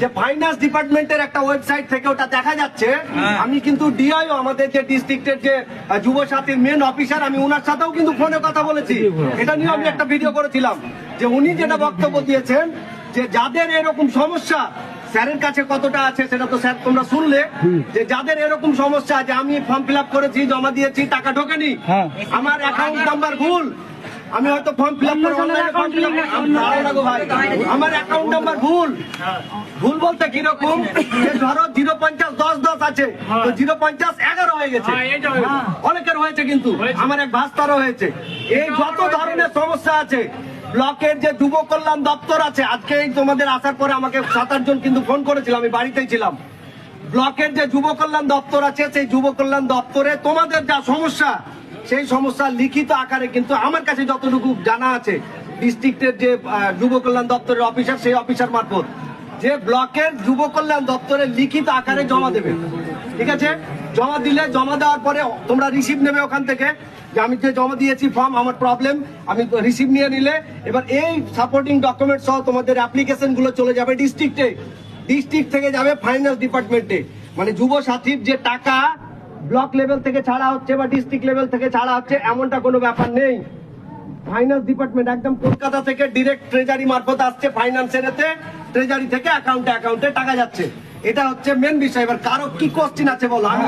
যে ফাইন্যান্স ডিপার্টমেন্টের একটা ওয়েবসাইট থেকে ওটা দেখা যাচ্ছে। আমি কিন্তু ডিআইও আমাদের যে ডিস্ট্রিক্টের যে যুব সাথীর মেন অফিসার, আমি ওনার সাথেও কিন্তু ফোনে কথা বলেছি। এটা নিয়ে আমি একটা ভিডিও করেছিলাম যে উনি যেটা বক্তব্য দিয়েছেন যে যাদের এরকম সমস্যা, স্যারের কাছে কতটা আছে সেটা তো স্যার তোমরা শুনলে, যে যাদের এরকম সমস্যা যে আমি ফর্ম ফিল আপ করেছি, জমা দিয়েছি, টাকা ঢোকেনি, আমার অ্যাকাউন্ট নাম্বার ভুল, আমি হয়তো ফর্ম ফিল আপ করে অনলাইনে ফর্ম ফিল আপ, আমার অ্যাকাউন্ট নাম্বার ভুল বলতে কিরকম, ধরো 0501010 আছে, তো 05011 হয়ে গেছে, অনেকের হয়েছে, কিন্তু আমার এক ভাস্তারও হয়েছে। এই যত ধরনের সমস্যা আছে, ব্লকের যে যুব কল্যাণ দপ্তর আছে, আজকে তোমাদের আসার পরে আমাকে 7-8 জন কিন্তু ফোন করেছিল, আমি বাড়িতেই ছিলাম। ব্লকের যে যুব কল্যাণ দপ্তর আছে, সেই যুব কল্যাণ দপ্তরে তোমাদের যা সমস্যা, সেই সমস্যা লিখিত আকারে কিন্তু আমার কাছে যতটুকু জানা আছে, ডিস্ট্রিক্টের যে যুব কল্যাণ দপ্তরের অফিসার, সেই অফিসার মারফত যে ব্লকের যুব কল্যাণ দপ্তরে লিখিত আকারে জমা দেবে, ঠিক আছে? জমা দিলে, জমা দেওয়ার পরে তোমরা রিসিভ নেবে ওখান থেকে, যে আমি যে জমা দিয়েছি ফর্ম, আমার প্রবলেম, আমি রিসিভ নিয়ে নিলে এবার এই সাপোর্টিং ডকুমেন্ট সহ তোমাদের অ্যাপ্লিকেশন গুলো চলে যাবে ডিস্ট্রিক্টে, ডিস্ট্রিক্ট থেকে যাবে ফাইন্যান্স ডিপার্টমেন্টে। মানে যুব সাথীর যে টাকা ব্লক লেভেল থেকে ছাড়া হচ্ছে বা ডিস্ট্রিক্ট লেভেল থেকে ছাড়া হচ্ছে, এমনটা কোনো ব্যাপার নেই। ফাইন্যান্স ডিপার্টমেন্ট একদম কলকাতা থেকে ডিরেক্ট ট্রেজারি মারফত আসছে, ফাইন্যান্সের এতে ট্রেজারি থেকে অ্যাকাউন্টে টাকা যাচ্ছে। এটা হচ্ছে মেন বিষয়। এবার কারো কি কোশ্চিন আছে বলো? আমি